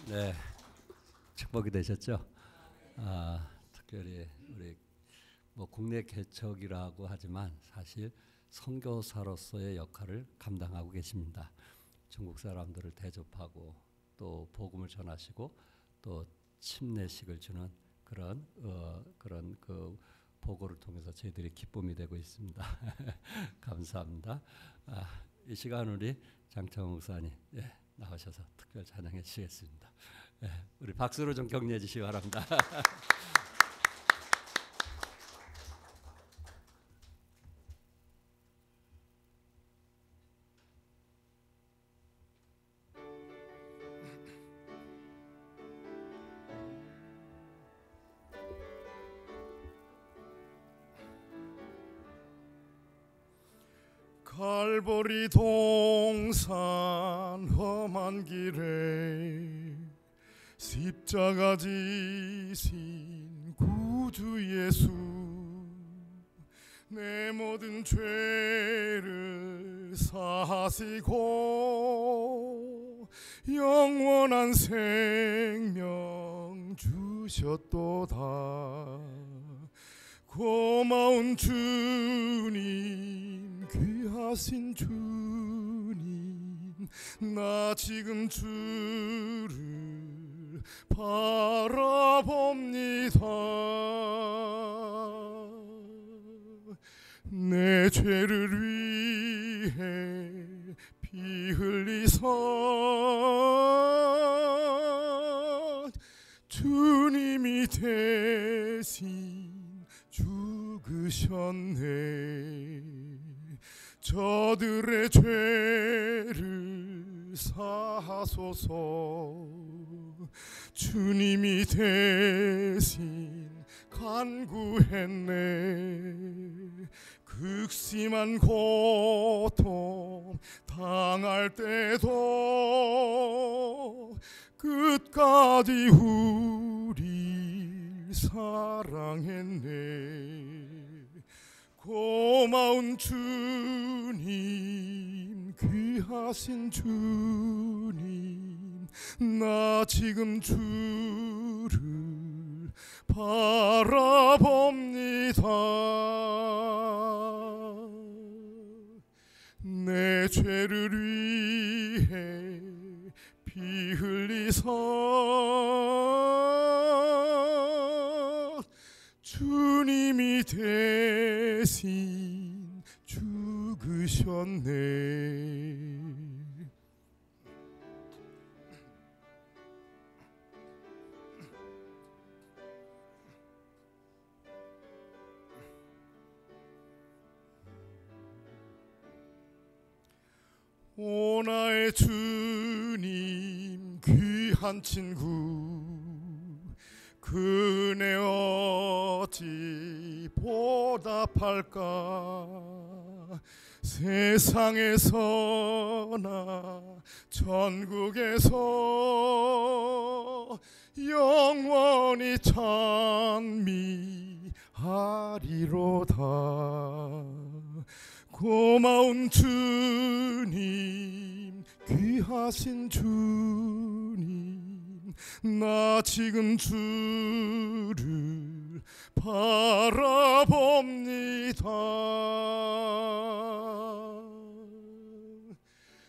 네, 축복이 되셨죠? 특별히 우리 국내 개척이라고 하지만 사실 선교사로서의 역할을 감당하고 계십니다. 중국 사람들을 대접하고 또 복음을 전하시고 또 침례식을 주는 그런 그 보고를 통해서 저희들이 기쁨이 되고 있습니다. 감사합니다. 이 시간 우리 장창호 목사님 나오셔서 특별 찬양해 주시겠습니다. 우리 박수로 좀 격려해 주시기 바랍니다. 갈보리 동산 험한 길에 십자가 지신 구주 예수, 내 모든 죄를 사하시고 영원한 생명 주셨도다. 고마운 주님, 귀하신 주님, 나 지금 주를 바라봅니다. 내 죄를 위해 피 흘리사 주님이 대신 죽으셨네. 저들의 죄를 사하소서. 주님이 대신 간구했네. 극심한 고통 당할 때도 끝까지 우리 사랑했네. 고마운 주님, 귀하신 주님, 나 지금 주를 바라봅니다. 내 죄를 위해 피 흘리사 주님이 대신 죽으셨네. 오 나의 주님, 귀한 친구, 그네 어찌 보답할까. 세상에서나 전국에서 영원히 찬미하리로다. 고마운 주님, 귀하신 주님, 나 지금 주를 바라봅니다.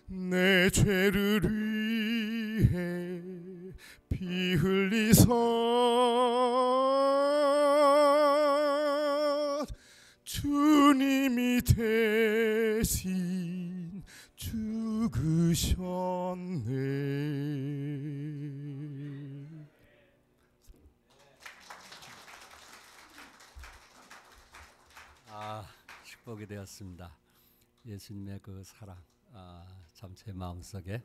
내 죄를 위해 피 흘리사 주님이 대신 죽으셨네. 축복이 되었습니다. 예수님의 그 사랑, 참 제 마음속에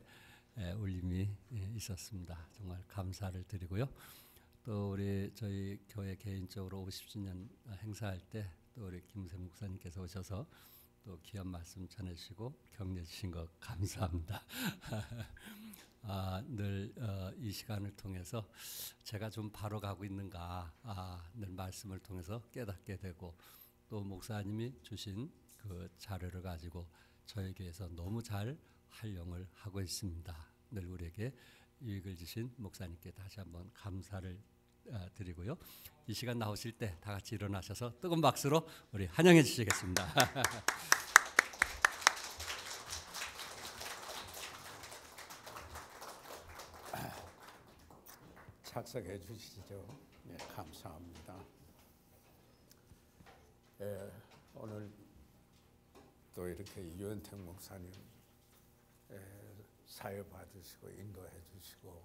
울림이 있었습니다. 정말 감사를 드리고요. 또 저희 교회 개인적으로 50주년 행사할 때 또 우리 김우생 목사님께서 오셔서 또 귀한 말씀 전해주시고 격려 주신 것 감사합니다. 늘 이 시간을 통해서 제가 좀 바로 가고 있는가, 늘 말씀을 통해서 깨닫게 되고, 또 목사님이 주신 그 자료를 가지고 저희 교회에서 너무 잘 활용을 하고 있습니다. 늘 우리에게 유익을 주신 목사님께 다시 한번 감사를 드리고요. 이 시간 나오실 때 다 같이 일어나셔서 뜨거운 박수로 우리 환영해 주시겠습니다. 착석해 주시죠. 네, 감사합니다. 오늘 또 이렇게 유현택 목사님 사회 받으시고 인도해 주시고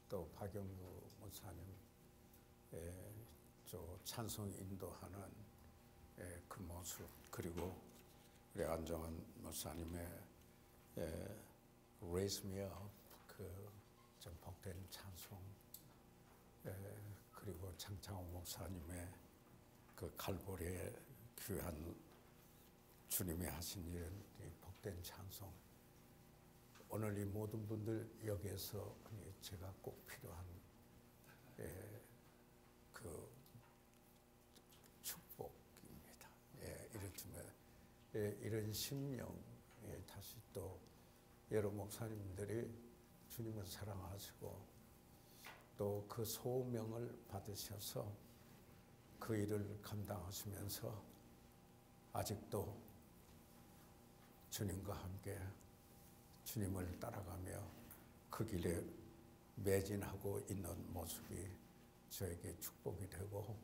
또 박영구 목사님 저 찬송 인도하는 그 모습, 그리고 우리 안정환 목사님의 Raise Me Up 좀 복된 찬송, 그리고 장창호 목사님의 그 갈보리의 귀한 주님이 하신 이런 복된 찬송, 오늘 이 모든 분들 여기에서 제가 꼭 필요한 그 축복입니다. 이렇지만 이런 심령, 다시 또 여러 목사님들이 주님을 사랑하시고 또 그 소명을 받으셔서 그 일을 감당하시면서 아직도 주님과 함께 주님을 따라가며 그 길에 매진하고 있는 모습이 저에게 축복이 되고,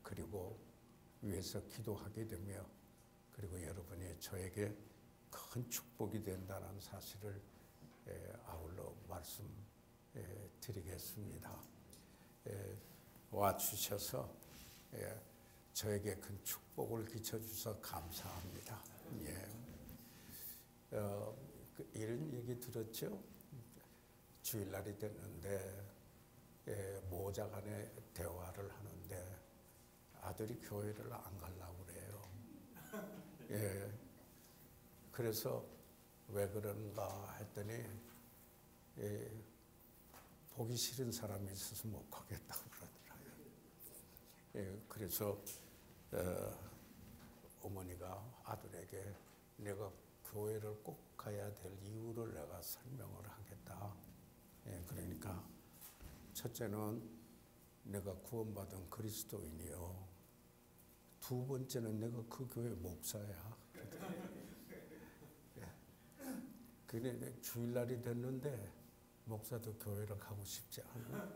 그리고 위에서 기도하게 되며, 그리고 여러분이 저에게 큰 축복이 된다는 사실을 아울러 말씀드리겠습니다. 와주셔서 저에게 큰 축복을 끼쳐주셔서 감사합니다. 이런 얘기 들었죠? 주일날이 됐는데 모자 간에 대화를 하는데 아들이 교회를 안 가려고 그래요. 그래서 왜 그런가 했더니 보기 싫은 사람이 있어서 못 가겠다고 그러더라고요. 그래서 어머니가 아들에게 내가 교회를 꼭 가야 될 이유를 내가 설명을 하겠다. 그러니까 첫째는 내가 구원받은 그리스도인이요, 두 번째는 내가 그 교회 목사야. 근데 주일날이 됐는데 목사도 교회를 가고 싶지 않아.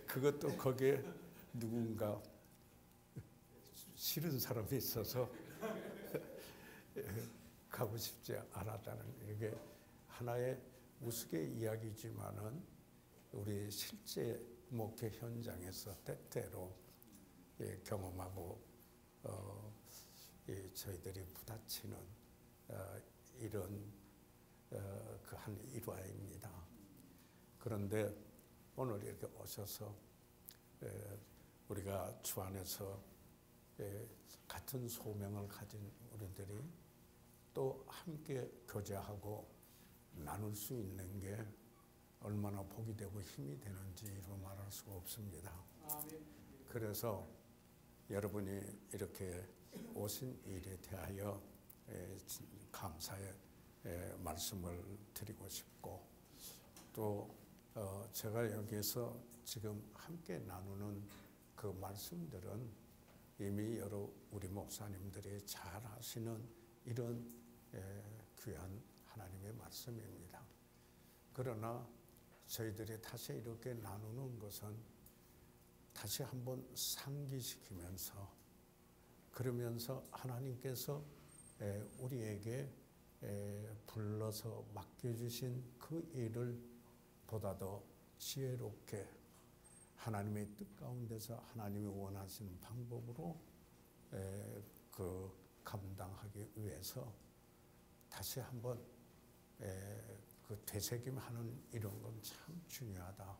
그것도 거기에 누군가 싫은 사람이 있어서 가고 싶지 않았다는, 이게 하나의 우스개 이야기지만은 우리 실제 목회 현장에서 때때로 경험하고 저희들이 부딪히는 이런 그 한 일화입니다. 그런데 오늘 이렇게 오셔서 우리가 주 안에서 같은 소명을 가진 우리들이 또 함께 교제하고 나눌 수 있는 게 얼마나 복이 되고 힘이 되는지 이루 말할 수가 없습니다. 그래서 여러분이 이렇게 오신 일에 대하여 감사의 말씀을 드리고 싶고, 또 제가 여기에서 지금 함께 나누는 그 말씀들은 이미 여러 우리 목사님들이 잘 아시는 이런 귀한 하나님의 말씀입니다. 그러나 저희들이 다시 이렇게 나누는 것은 다시 한번 상기시키면서, 그러면서 하나님께서 우리에게 불러서 맡겨주신 그 일을 보다 더 지혜롭게 하나님의 뜻 가운데서 하나님이 원하시는 방법으로 그 감당하기 위해서 다시 한번 그 되새김하는 이런 건 참 중요하다.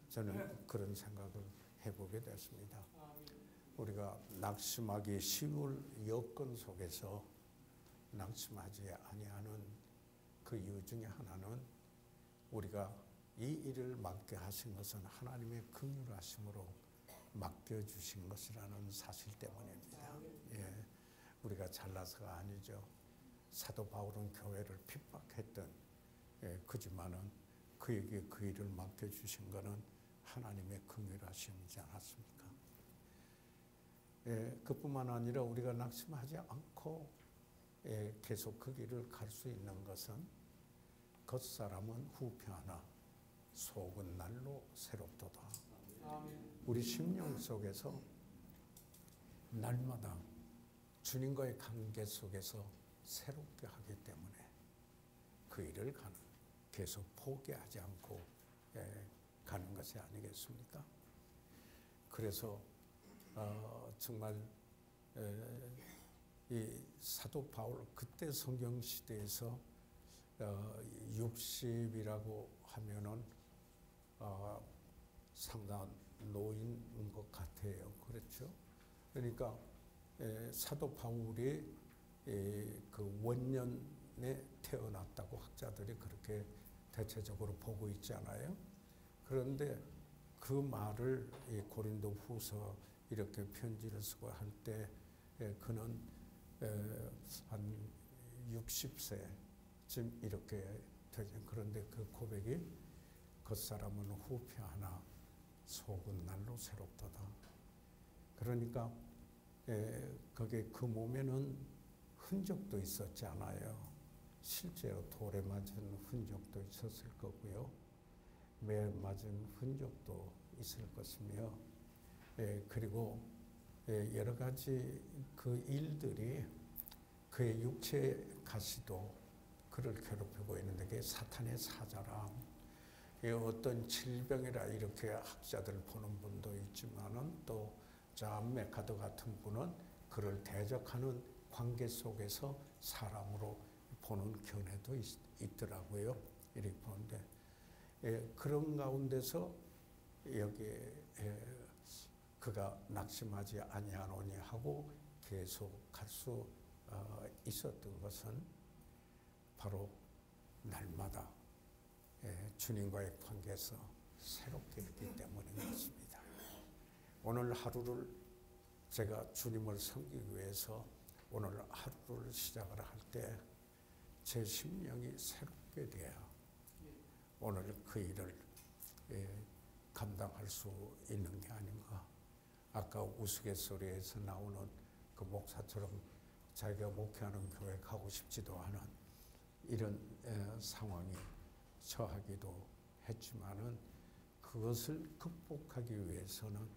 저는 그런 생각을 해보게 됐습니다. 우리가 낙심하기 쉬울 여건 속에서 낙심하지 아니하는 그 이유 중에 하나는 우리가 이 일을 맡게 하신 것은 하나님의 긍휼하심으로 맡겨주신 것이라는 사실 때문입니다. 우리가 잘나서가 아니죠. 사도 바울은 교회를 핍박했던 그지만은 그에게 그 일을 맡겨주신 것은 하나님의 긍휼하심이지 않았습니까? 그뿐만 아니라 우리가 낙심하지 않고 계속 그 길을 갈 수 있는 것은 겉사람은 후패하나 속은 날로 새롭도다. 우리 심령 속에서 날마다 주님과의 관계 속에서 새롭게 하기 때문에 그 일을 계속 포기하지 않고 가는 것이 아니겠습니까? 그래서 정말 이 사도 바울 그때 성경 시대에서 60이라고 하면은 상당한 노인인 것 같아요. 그렇죠? 그러니까 사도 바울이 그 원년에 태어났다고 학자들이 그렇게 대체적으로 보고 있잖아요. 그런데 그 말을 고린도 후서 이렇게 편지를 쓰고 할 때 그는 한 60세쯤 이렇게 되죠. 그런데 그 고백이 겉사람은 후패하나 속은 날로 새롭도다. 그러니까 거기에 그 몸에는 흔적도 있었잖아요. 실제로 돌에 맞은 흔적도 있었을 거고요. 매에 맞은 흔적도 있을 것이며, 그리고 여러 가지 그 일들이 그의 육체 가시도 그를 괴롭히고 있는데 그게 사탄의 사자라. 어떤 질병이라 이렇게 학자들 보는 분도 있지만은 또 메카드 같은 분은 그를 대적하는 관계 속에서 사람으로 보는 견해도 있더라고요. 이렇게 보는데 그런 가운데서 여기에 그가 낙심하지 아니하노니 하고 계속 갈 수 있었던 것은 바로 날마다 주님과의 관계에서 새롭게 했기 때문인 것입니다. 오늘 하루를 제가 주님을 섬기기 위해서 오늘 하루를 시작을 할 때 제 심령이 새롭게 돼야 오늘 그 일을 감당할 수 있는 게 아닌가. 아까 우스갯소리에서 나오는 그 목사처럼 자기가 목회하는 교회 가고 싶지도 않은 이런 상황에 처하기도 했지만은 그것을 극복하기 위해서는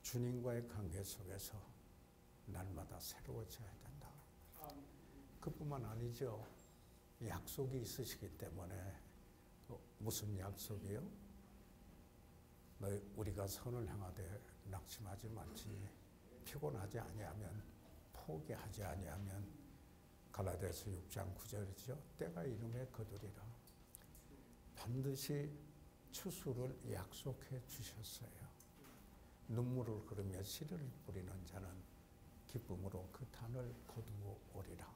주님과의 관계 속에서 날마다 새로워져야 된다. 그뿐만 아니죠. 약속이 있으시기 때문에 무슨 약속이요? 우리가 선을 향하되 낙심하지 말지니 피곤하지 아니하면 포기하지 아니하면 갈라디아서 6장 9절이죠. 때가 이름에 거두리라. 반드시 추수를 약속해 주셨어요. 눈물을 흐르며 씨를 뿌리는 자는 기쁨으로 그 단을 거두어 오리라.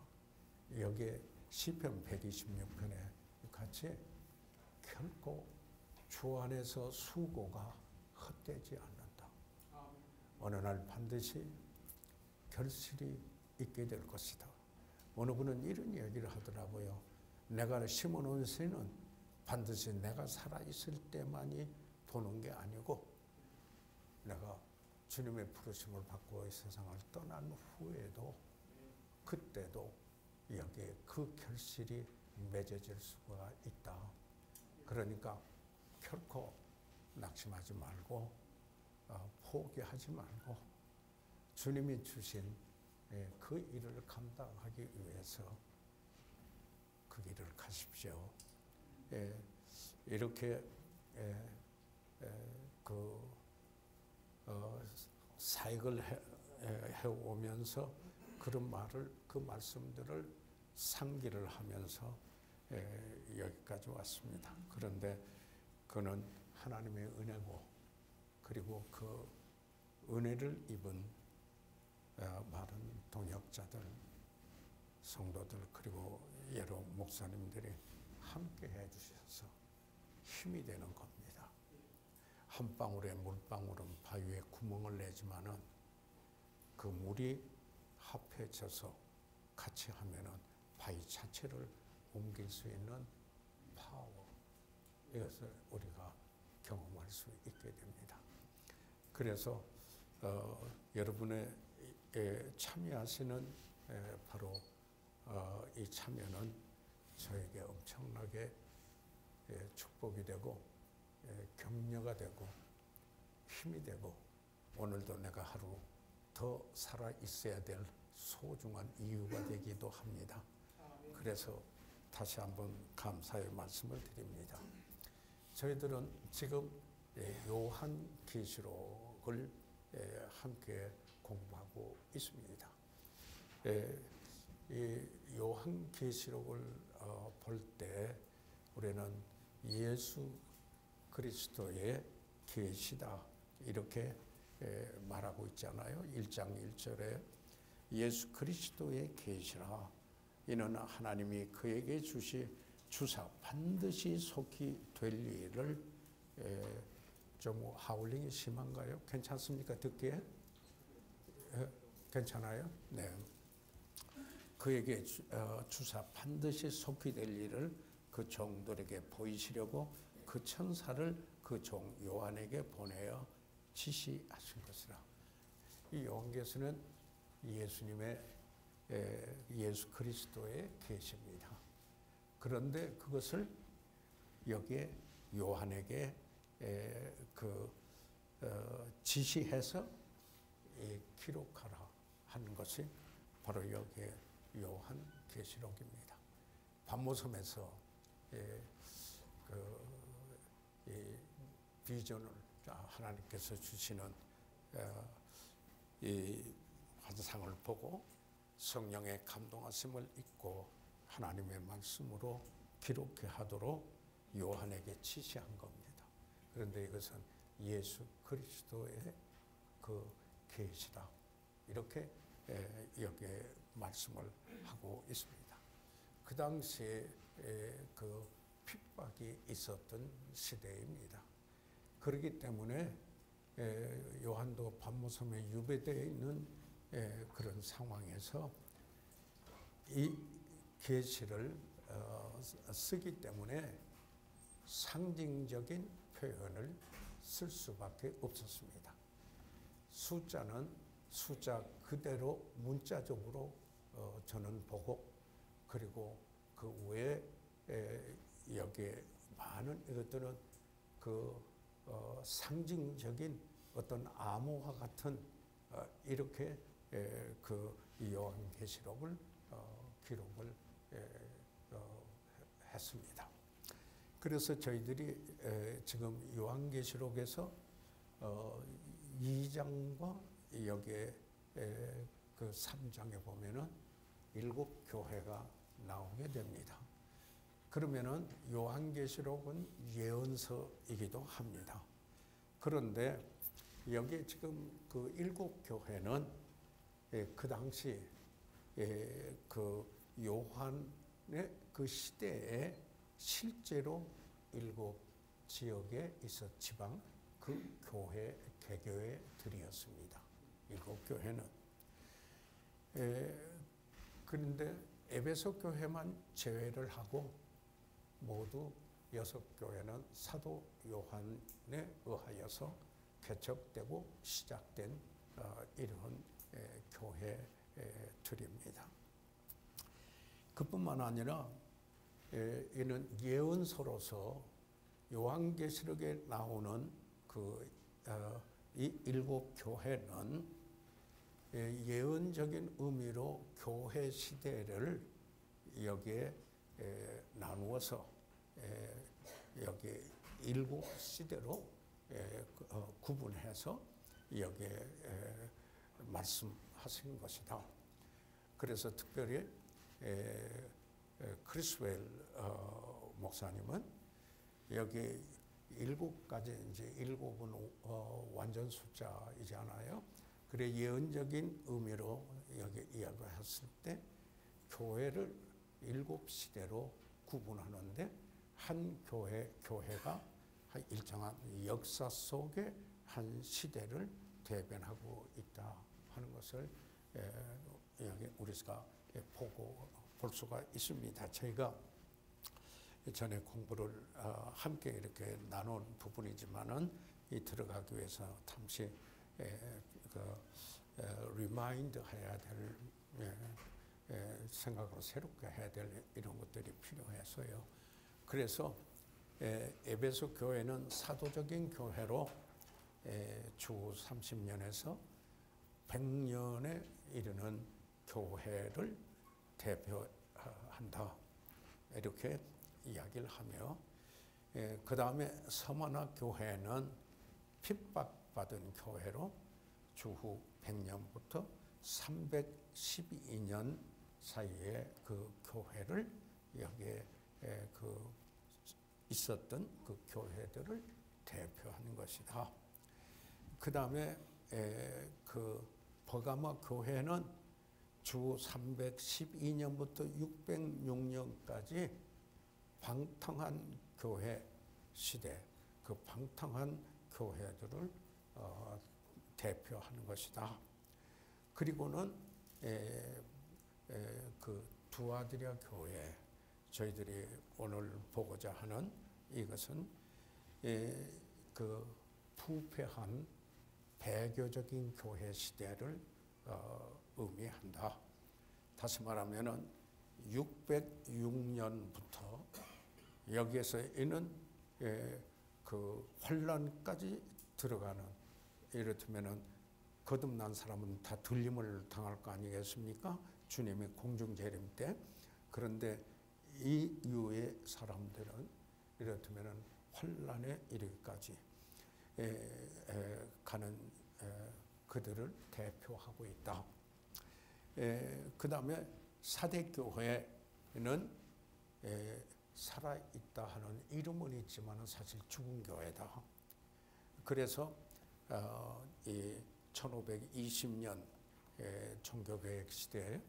여기에 시편 126편에 같이 결코 주 안에서 수고가 헛되지 않는다. 어느 날 반드시 결실이 있게 될 것이다. 어느 분은 이런 얘기를 하더라고요. 내가 심어놓은 씨는 반드시 내가 살아있을 때만이 보는 게 아니고 내가 주님의 부르심을 받고 이 세상을 떠난 후에도 그때도 여기에 그 결실이 맺어질 수가 있다. 그러니까 결코 낙심하지 말고 포기하지 말고 주님이 주신 그 일을 감당하기 위해서 그 길을 가십시오. 이렇게 사역을 해오면서 그런 말을 그 말씀들을 상기를 하면서 여기까지 왔습니다. 그런데 그는 하나님의 은혜고 그리고 그 은혜를 입은 많은 동역자들, 성도들 그리고 여러 목사님들이 함께 해주셔서 힘이 되는 겁니다. 한 방울의 물방울은 바위에 구멍을 내지만은 그 물이 합해져서 같이 하면은 바위 자체를 옮길 수 있는 파워, 이것을 우리가 경험할 수 있게 됩니다. 그래서 여러분의 참여하시는 바로 이 참여는 저에게 엄청나게 축복이 되고 격려가 되고 힘이 되고 오늘도 내가 하루 더 살아 있어야 될 소중한 이유가 되기도 합니다. 그래서 다시 한번 감사의 말씀을 드립니다. 저희들은 지금 요한계시록을 함께 공부하고 있습니다. 이 요한계시록을 볼 때 우리는 예수 그리스도의 계시다 이렇게 말하고 있잖아요. 1장 1절에 예수 그리스도의 계시라. 이는 하나님이 그에게 주사 반드시 속히 될 일을 좀 하울링이 심한가요? 괜찮습니까? 듣기에? 괜찮아요? 네. 그에게 주사 반드시 속히 될 일을 그 종들에게 보이시려고 그 천사를 그 종 요한에게 보내어 지시하신 것이라. 이 요한계시는 예수님의 예수 그리스도의 계시입니다. 그런데 그것을 여기에 요한에게 지시해서 기록하라 하는 것이 바로 여기에 요한계시록입니다. 반모섬에서 이 비전을 하나님께서 주시는 이 환상을 보고 성령의 감동하심을 입고 하나님의 말씀으로 기록해 하도록 요한에게 지시한 겁니다. 그런데 이것은 예수 그리스도의 그 계시다 이렇게 여기에 말씀을 하고 있습니다. 그 당시에 그 핍박이 있었던 시대입니다. 그렇기 때문에 요한도 반모섬에 유배되어 있는 그런 상황에서 이 계시를 쓰기 때문에 상징적인 표현을 쓸 수밖에 없었습니다. 숫자는 숫자 그대로 문자적으로 저는 보고 그리고 그 외에 여기에 많은 이것들은 그 상징적인 어떤 암호와 같은 이렇게 그 요한계시록을 기록을 했습니다. 그래서 저희들이 지금 요한계시록에서 2장과 여기에 그 3장에 보면은 7교회가 나오게 됩니다. 그러면은 요한계시록은 예언서이기도 합니다. 그런데 여기 지금 그 7교회는 그 당시 그 요한의 그 시대에 실제로 7지역에 있어 지방 그 교회 개교회들이었습니다. 7교회는 그런데 에베소 교회만 제외를 하고 모두 6교회는 사도 요한에 의하여서 개척되고 시작된 이런 교회들입니다. 그뿐만 아니라 이는 예언서로서 요한계시록에 나오는 이 7교회는 예언적인 의미로 교회 시대를 여기에 나누어서 여기 7시대로 구분해서 여기에 말씀하신 것이다. 그래서 특별히 크리스웰 목사님은 여기 7가지 이제 7은 완전 숫자이잖아요. 그래 예언적인 의미로 여기 이야기했을 때 교회를 7시대로 구분하는데 한 교회가 일정한 역사 속의 한 시대를 대변하고 있다 하는 것을 여기 우리가 볼 수가 있습니다. 저희가 전에 공부를 함께 이렇게 나눈 부분이지만은 이 들어가기 위해서 잠시 리마인드 해야 될 생각으로 새롭게 해야 될 이런 것들이 필요해서요. 그래서 에베소 교회는 사도적인 교회로 주 30년에서 100년에 이르는 교회를 대표한다. 이렇게 이야기를 하며 그 다음에 서머나 교회는 핍박받은 교회로 주후 100년부터 312년 사이에 그 교회를 여기에 있었던 그 교회들을 대표하는 것이다. 그 다음에 그 버가모 교회는 주 312년부터 606년까지 방탕한 교회 시대, 그 방탕한 교회들을 대표하는 것이다. 그리고는 그 두아드리아 교회, 저희들이 오늘 보고자 하는 이것은 그 부패한 배교적인 교회 시대를 의미한다. 다시 말하면은 606년부터 여기에서 있는 그 환란까지 들어가는, 이렇다면은 거듭난 사람은 다 들림을 당할 거 아니겠습니까? 주님의 공중 재림 때. 그런데 이 이후의 사람들은 이렇다면은 환란에 이르기까지 가는 그들을 대표하고 있다. 그 다음에 사대교회는 살아있다 하는 이름은 있지만 사실 죽은 교회다. 그래서 이 1520년 종교개혁 시대에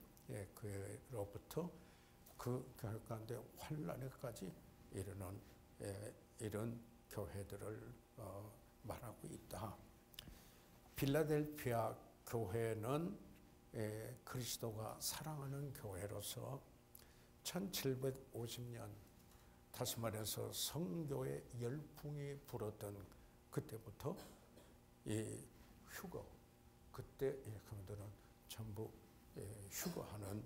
그로부터 그 교회 가운데 환란에까지 이르는 이런 교회들을 말하고 있다. 빌라델피아 교회는 그리스도가 사랑하는 교회로서 1750년, 다시 말해서 성교의 열풍이 불었던 그때부터 이 휴거, 그때 그들은 전부 휴거당하는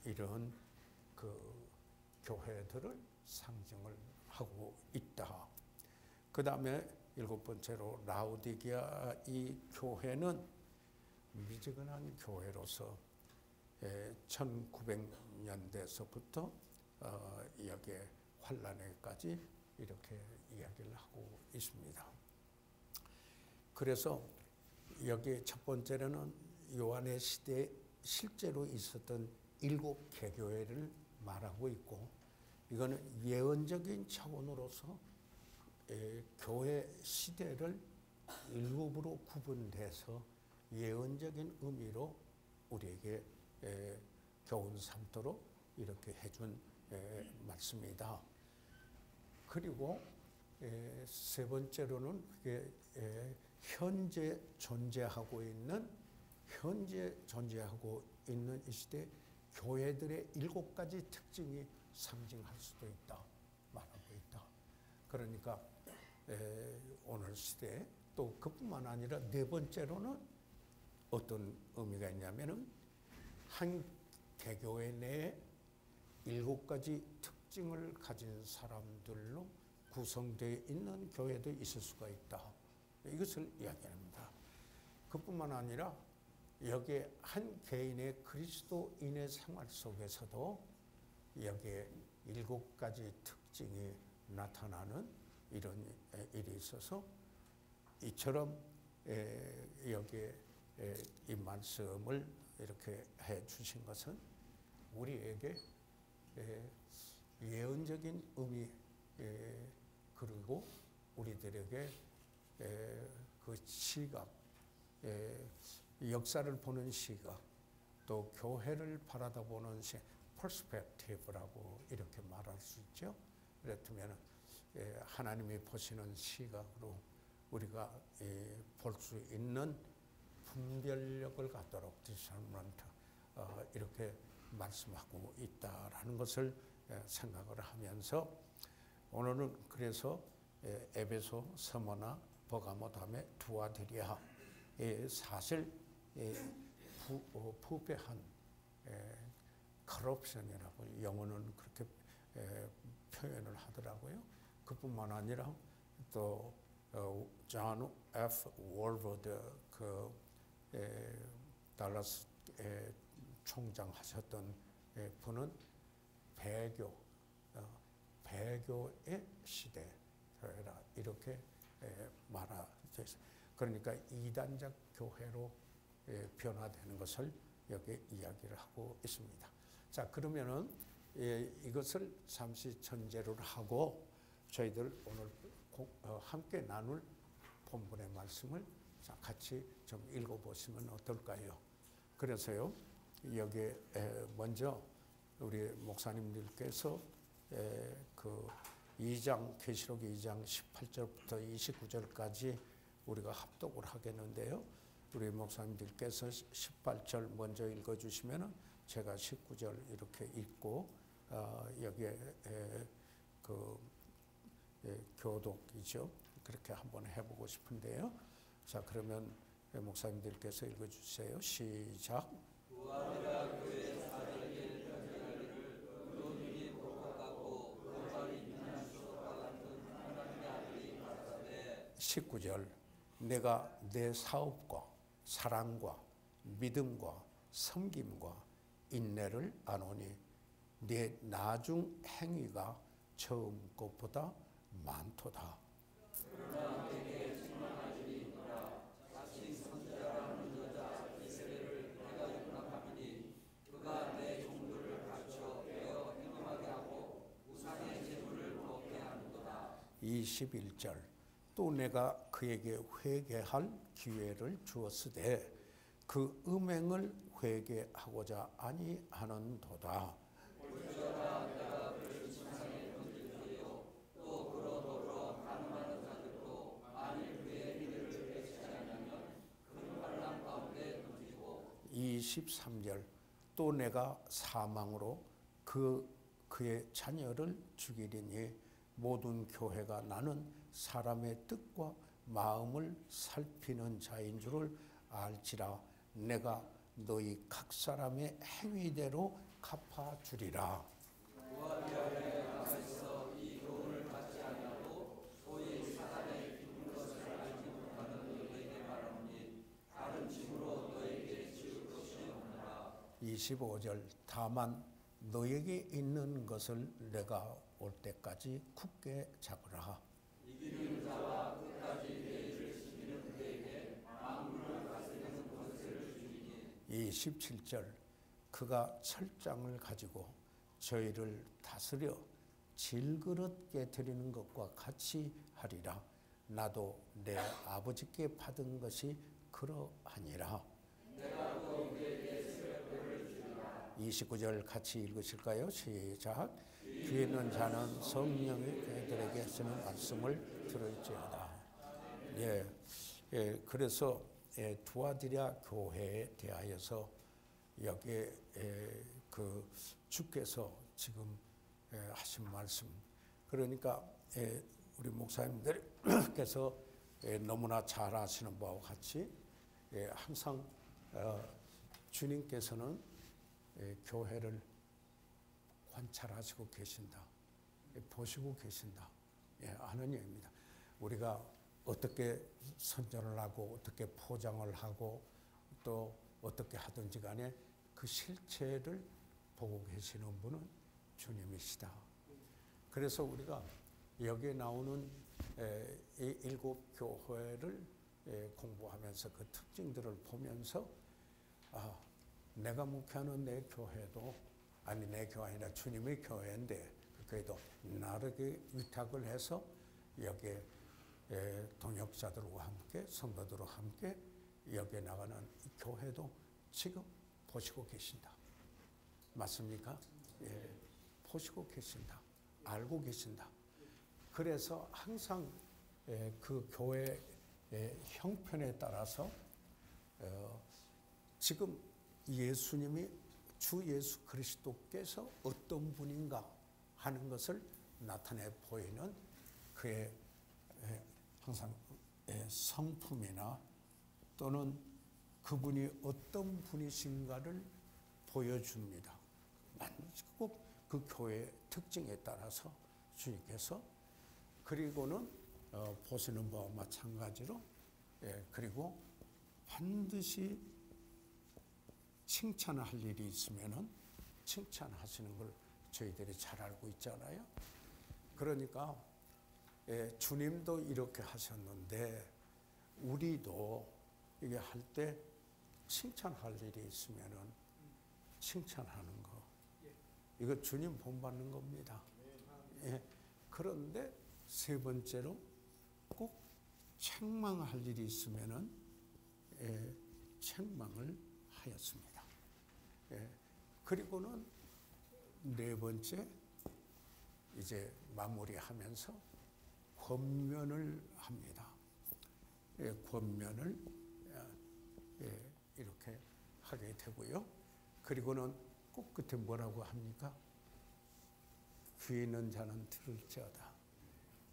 이런 그 교회들을 상징을 하고 있다. 그 다음에 7번째로 라오디게아 이 교회는 미지근한 교회로서 1900년대서부터 여기에 환란에까지 이렇게 이야기를 하고 있습니다. 그래서 여기 첫 번째로는 요한의 시대에 실제로 있었던 7 개교회를 말하고 있고, 이거는 예언적인 차원으로서 교회 시대를 7으로 구분돼서 예언적인 의미로 우리에게 교훈 삼도록 이렇게 해준 말씀이다. 그리고 세 번째로는 그게 현재 존재하고 있는 이 시대 교회들의 7가지 특징이 상징할 수도 있다 말하고 있다. 그러니까 오늘 시대, 또 그뿐만 아니라 네 번째로는 어떤 의미가 있냐면은 한 개교회 내에 7가지 특징을 가진 사람들로 구성되어 있는 교회도 있을 수가 있다. 이것을 이야기합니다. 그뿐만 아니라 여기에 한 개인의 그리스도인의 생활 속에서도 여기에 7가지 특징이 나타나는 이런 일이 있어서, 이처럼 여기에 이 말씀을 이렇게 해 주신 것은 우리에게 예언적인 의미, 그리고 우리들에게 그 시각, 역사를 보는 시각, 또 교회를 바라다보는 퍼스펙티브라고 이렇게 말할 수 있죠. 그렇다면 하나님이 보시는 시각으로 우리가 볼 수 있는 분별력을 갖도록 디스커먼트, 이렇게 말씀하고 있다라는 것을 생각을 하면서 오늘은 그래서 에베소, 서머나, 버가모 다음에 두아드리아 사실 부패한 corruption이라고 영어는 그렇게 표현을 하더라고요. 그뿐만 아니라 또 존 F. 월버드 그 달라스 총장 하셨던 분은 배교의 시대라 이렇게 말하죠. 그러니까 이단적 교회로 변화되는 것을 여기 이야기를 하고 있습니다. 자, 그러면은 이것을 잠시 전제를 하고 저희들 오늘 함께 나눌 본문의 말씀을 같이 좀 읽어보시면 어떨까요? 그래서요, 여기에 먼저 우리 목사님들께서 그 2장, 계시록 2장 18절부터 29절까지 우리가 합독을 하겠는데요. 우리 목사님들께서 18절 먼저 읽어주시면은 제가 19절 이렇게 읽고 여기에 그 교독이죠. 그렇게 한번 해보고 싶은데요. 자, 그러면 목사님들께서 읽어주세요. 시작. 19절. 내가 내 사업과 사랑과 믿음과 섬김과 인내를 아노니 네 나중 행위가 처음 것보다 많도다. (21절) 또 내가 그에게 회개할 기회를 주었으되 그 음행을 회개하고자 아니하는도다. (23절) 또 내가 사망으로 그의 자녀를 죽이리니 모든 교회가 나는 사람의 뜻과 마음을 살피는 자인 줄을 알지라. 내가 너희 각 사람의 행위대로 갚아주리라. (25절) 다만 너에게 있는 것을 내가 올 때까지 굳게 잡으라. 27절 그가 철장을 가지고 저희를 다스려 질그릇게 드리는 것과 같이 하리라. 나도 내 아버지께 받은 것이 그러하니라. 29절 같이 읽으실까요? 시작. 귀 있는 자는 성령의 교회들에게 하시는 말씀을 들을지어다. 그래서 두아디라 교회에 대하여서 여기에 그 주께서 지금 하신 말씀, 그러니까 우리 목사님들께서 너무나 잘 아시는 바와 같이 항상 주님께서는 교회를 관찰하시고 계신다, 보시고 계신다 하는 얘기입니다. 우리가 어떻게 선전을 하고 어떻게 포장을 하고 또 어떻게 하든지 간에 그 실체를 보고 계시는 분은 주님이시다. 그래서 우리가 여기에 나오는 이 7교회를 공부하면서 그 특징들을 보면서 내가 목회하는 내 교회도 아니 내 교회 아니라 주님의 교회인데 그래도 나르게 위탁을 해서 여기에 동역자들과 함께 성도들과 함께 여기에 나가는 이 교회도 지금 보시고 계신다. 맞습니까? 보시고 계신다. 알고 계신다. 그래서 항상 그 교회의 형편에 따라서 지금 예수님이 주 예수 그리스도께서 어떤 분인가 하는 것을 나타내 보이는 그의 항상 성품이나 또는 그분이 어떤 분이신가를 보여줍니다. 꼭 그 교회의 특징에 따라서 주님께서 그리고는 보시는 바와 마찬가지로 그리고 반드시 칭찬할 일이 있으면은 칭찬하시는 걸 저희들이 잘 알고 있잖아요. 그러니까 주님도 이렇게 하셨는데 우리도 이게 할 때 칭찬할 일이 있으면은 칭찬하는 거. 이거 주님 본받는 겁니다. 그런데 세 번째로 꼭 책망할 일이 있으면은 책망을 하였습니다. 그리고는 네 번째 이제 마무리하면서 권면을 합니다. 권면을 이렇게 하게 되고요. 그리고는 꼭 끝에 뭐라고 합니까? 귀 있는 자는 들을지어다.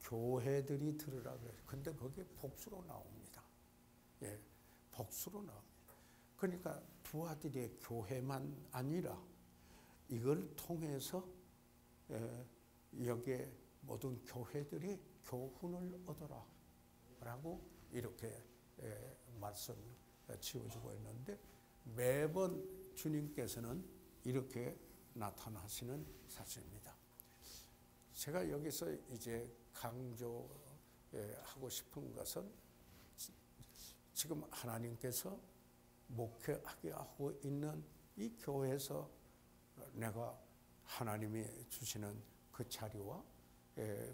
교회들이 들으라 그래요. 근데 그게 복수로 나옵니다. 복수로 나옵니다. 그러니까 부하들의 교회만 아니라 이걸 통해서 여기에 모든 교회들이 교훈을 얻어라 라고 이렇게 말씀 지어주고 있는데 매번 주님께서는 이렇게 나타나시는 사실입니다. 제가 여기서 이제 강조하고 싶은 것은 지금 하나님께서 목회하게 하고 있는 이 교회에서 내가 하나님이 주시는 그 자리와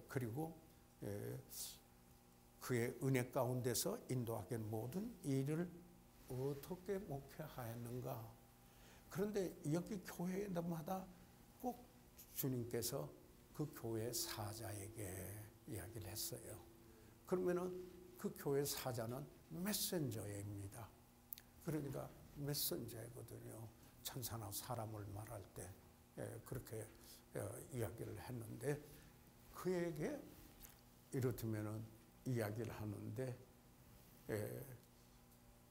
그리고 그의 은혜 가운데서 인도하게 모든 일을 어떻게 목회하였는가. 그런데 여기 교회마다 꼭 주님께서 그 교회 사자에게 이야기를 했어요. 그러면은 그 교회 사자는 메신저입니다. 그러니까 메신저거든요. 천사나 사람을 말할 때 그렇게 이야기를 했는데 그에게 이렇다면은 이야기를 하는데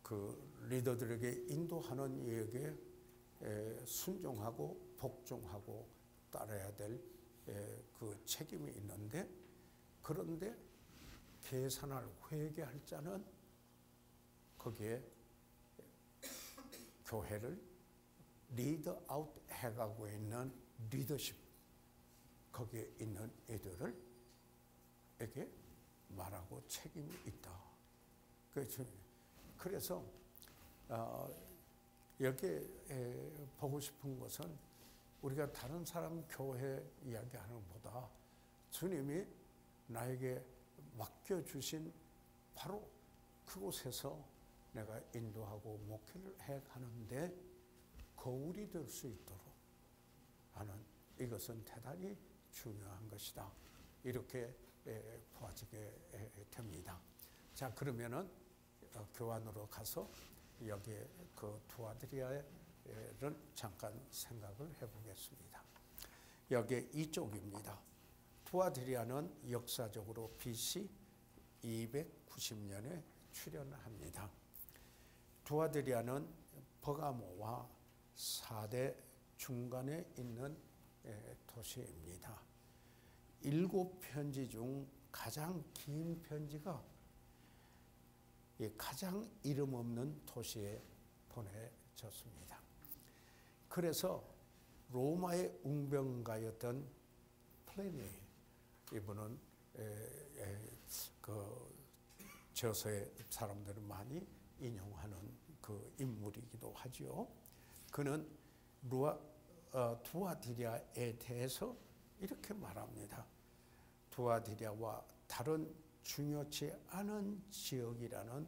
그 리더들에게 인도하는 이에게 순종하고 복종하고 따라야 될 그 책임이 있는데 그런데 계산할 회개할 자는 거기에 교회를 리드 아웃 해가고 있는 리더십 거기에 있는 이들에게 말하고 책임이 있다. 그래서 여기에 보고 싶은 것은 우리가 다른 사람 교회 이야기하는 것보다 주님이 나에게 맡겨주신 바로 그곳에서 내가 인도하고 목회를 해가는데 거울이 될 수 있도록 하는 이것은 대단히 중요한 것이다. 이렇게 보아지게 됩니다. 자, 그러면은 교환으로 가서 여기에 그 두아드리아를 잠깐 생각을 해보겠습니다. 여기에 이쪽입니다. 두아드리아는 역사적으로 BC 290년에 출현합니다. 두아드리아는 버가모와 사대 중간에 있는 도시입니다. 7편지 중 가장 긴 편지가 가장 이름 없는 도시에 보내졌습니다. 그래서 로마의 웅병가였던 플리니, 이분은 그 저서의 사람들은 많이 인용하는 그 인물이기도 하죠. 그는 두아디리아에 대해서 이렇게 말합니다. 두아디리아와 다른 중요치 않은 지역이라는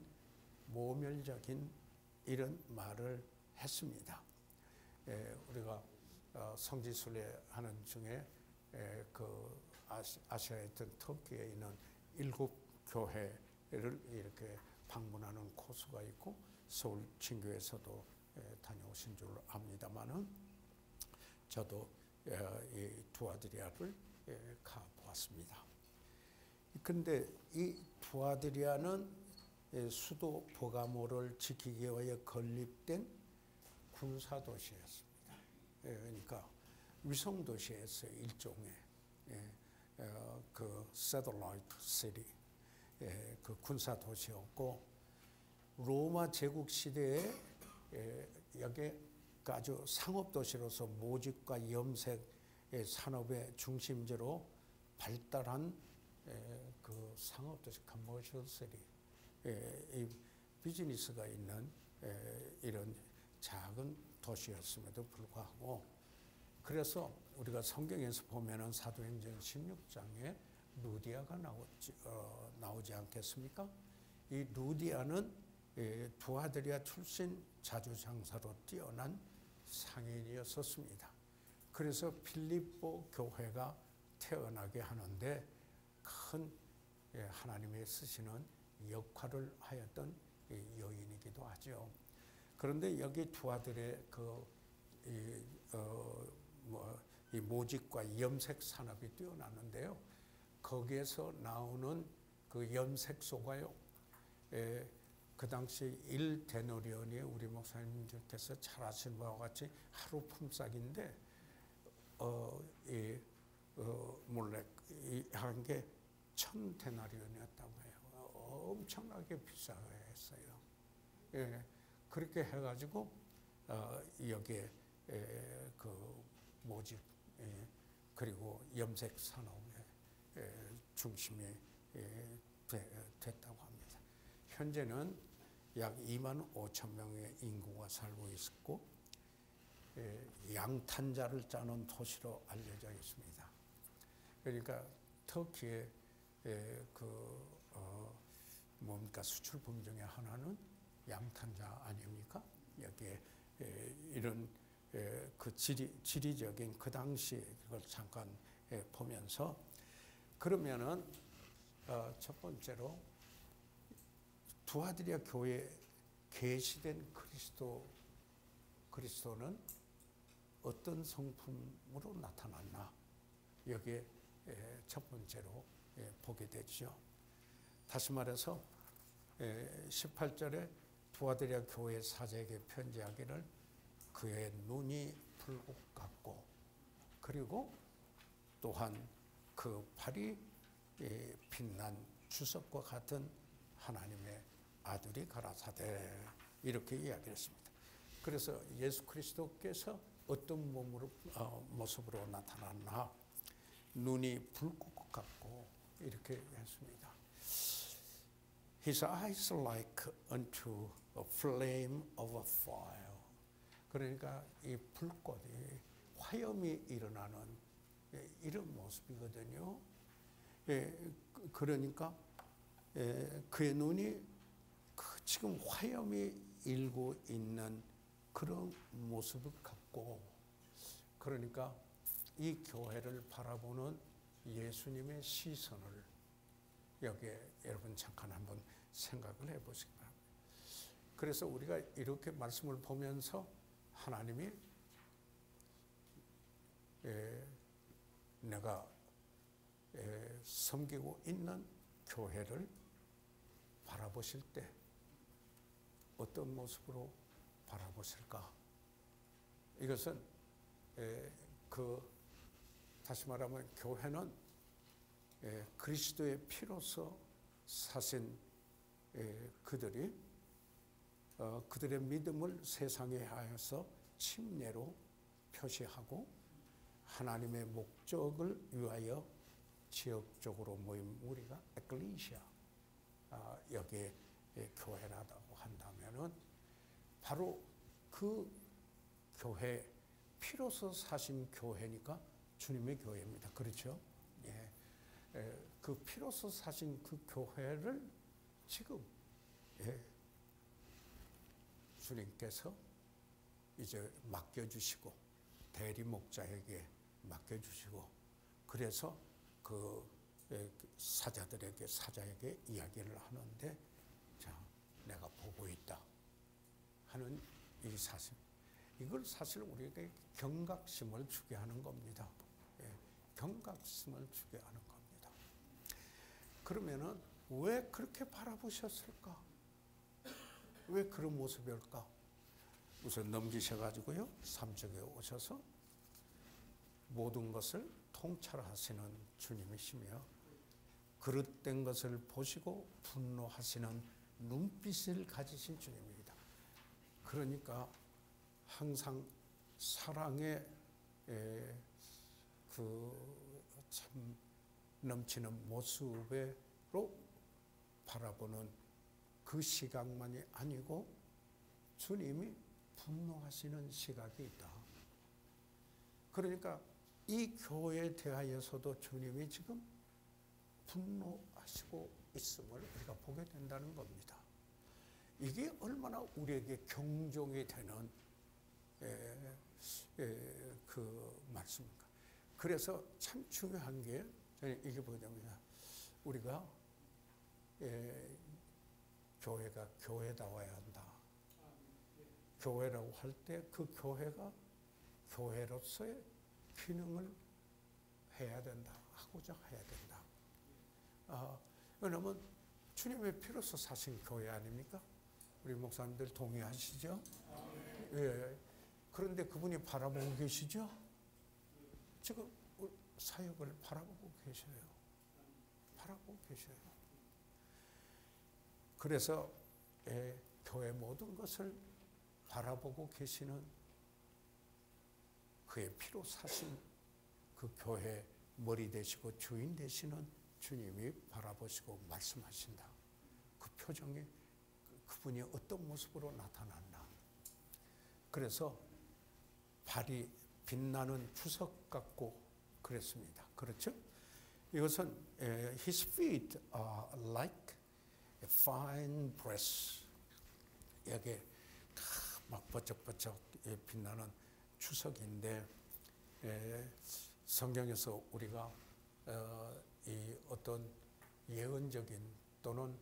모멸적인 이런 말을 했습니다. 우리가 성지순례 하는 중에 그 아시아에 있던 터키에 있는 7교회를 이렇게 방문하는 코스가 있고 서울 진교에서도 다녀오신 줄 압니다만은 저도 이 두아드리아를 가보았습니다. 그런데 이 투아드리아는 수도 버가모를 지키기 위하여 건립된 군사도시였습니다. 그러니까 위성도시에서 일종의 그 세틀라이트 시티, 그 군사도시였고, 로마 제국 시대에 여기 아주 상업도시로서 모직과 염색 산업의 중심지로 발달한 그 상업도시 커머셜 시티, 이 비즈니스가 있는 이런 작은 도시였음에도 불구하고, 그래서 우리가 성경에서 보면은 사도행전 16장에 루디아가 나오지 않겠습니까? 이 루디아는 두아드리아 출신 자주장사로 뛰어난 상인이었었습니다. 그래서 필립보 교회가 태어나게 하는데 큰 하나님의 쓰시는 역할을 하였던 요인이기도 하죠. 그런데 여기 두아들의 이 모직과 염색 산업이 뛰어났는데요. 거기에서 나오는 그 염색소가요, 그 당시 1데나리온이 우리 목사님들께서 잘 아시는 바와 같이 하루 품삯인데, 몰래 한 게 1000데나리온이었다고 해요. 엄청나게 비싸했어요. 그렇게 해가지고 여기에 그 모직 그리고 염색 산업의 중심이 됐다고 합니다. 현재는 약 2만 5천 명의 인구가 살고 있었고, 양탄자를 짜는 도시로 알려져 있습니다. 그러니까 터키의 뭡니까 수출품 중에 하나는 양탄자 아닙니까? 여기에 이런 그 지리적인 그 당시 그걸 잠깐 보면서, 그러면은 첫 번째로 두아드리아 교회에 계시된 그리스도는 어떤 성품으로 나타났나, 여기에 첫 번째로 보게 되죠. 다시 말해서 18절에 두아드리아 교회 사제에게 편지하기를 그의 눈이 불꽃 같고, 그리고 또한 그 팔이 빛난 주석과 같은 하나님의 아들이 가라사대, 이렇게 이야기했습니다. 그래서 예수 그리스도께서 어떤 모습으로 나타났나, 눈이 불꽃 같고 이렇게 했습니다. His eyes like unto a flame of a fire. 그러니까 이 불꽃이 화염이 일어나는 이런 모습이거든요. 그러니까 그의 눈이 지금 화염이 일고 있는 그런 모습을 갖고, 그러니까 이 교회를 바라보는 예수님의 시선을 여기에 여러분 잠깐 한번 생각을 해보시기 바랍니다. 그래서 우리가 이렇게 말씀을 보면서 하나님이 내가 섬기고 있는 교회를 바라보실 때 어떤 모습으로 바라보실까? 이것은 다시 말하면 교회는 그리스도의 피로서 사신 그들이 그들의 믿음을 세상에 하여서 침례로 표시하고 하나님의 목적을 위하여 지역적으로 모인 우리가 에클리시아, 여기에 교회라고 한다면은 바로 그 교회, 피로서 사신 교회니까 주님의 교회입니다. 그렇죠? 그 피로서 사신 그 교회를 지금 주님께서 이제 맡겨주시고 대리 목자에게 맡겨주시고, 그래서 그 사자에게 이야기를 하는데, 자, 내가 보고 있다 하는 이 사실, 이걸 사실 우리에게 경각심을 주게 하는 겁니다. 경각심을 주게 하는 겁니다. 그러면은 왜 그렇게 바라보셨을까? 왜 그런 모습일까? 우선 넘기셔가지고요, 3쪽에 오셔서 모든 것을 통찰하시는 주님이시며 그릇된 것을 보시고 분노하시는 눈빛을 가지신 주님입니다. 그러니까 항상 사랑의 그 참 넘치는 모습으로 바라보는 그 시각만이 아니고 주님이 분노하시는 시각이 있다. 그러니까 이 교회에 대하여서도 주님이 지금 분노하시고 있음을 우리가 보게 된다는 겁니다. 이게 얼마나 우리에게 경종이 되는 그 말씀입니까? 그래서 참 중요한 게 저는 이게 뭐냐면 우리가 교회가 교회다워야 한다. 교회라고 할 때 그 교회가 교회로서의 기능을 해야 된다. 하고자 해야 된다. 왜냐하면 주님의 피로서 사신 교회 아닙니까? 우리 목사님들 동의하시죠? 예. 그런데 그분이 바라보고 계시죠? 지금 사역을 바라보고 계셔요. 바라보고 계셔요. 그래서 교회 모든 것을 바라보고 계시는 그의 피로 사신 그 교회 머리 되시고 주인 되시는 주님이 바라보시고 말씀하신다. 그 표정이 그분이 어떤 모습으로 나타난다. 그래서 발이 빛나는 주석 같고 그랬습니다. 그렇죠? 이것은 his feet are like a fine brass. 여기에 막 버쩍버쩍 빛나는 주석인데 성경에서 우리가 이 어떤 예언적인 또는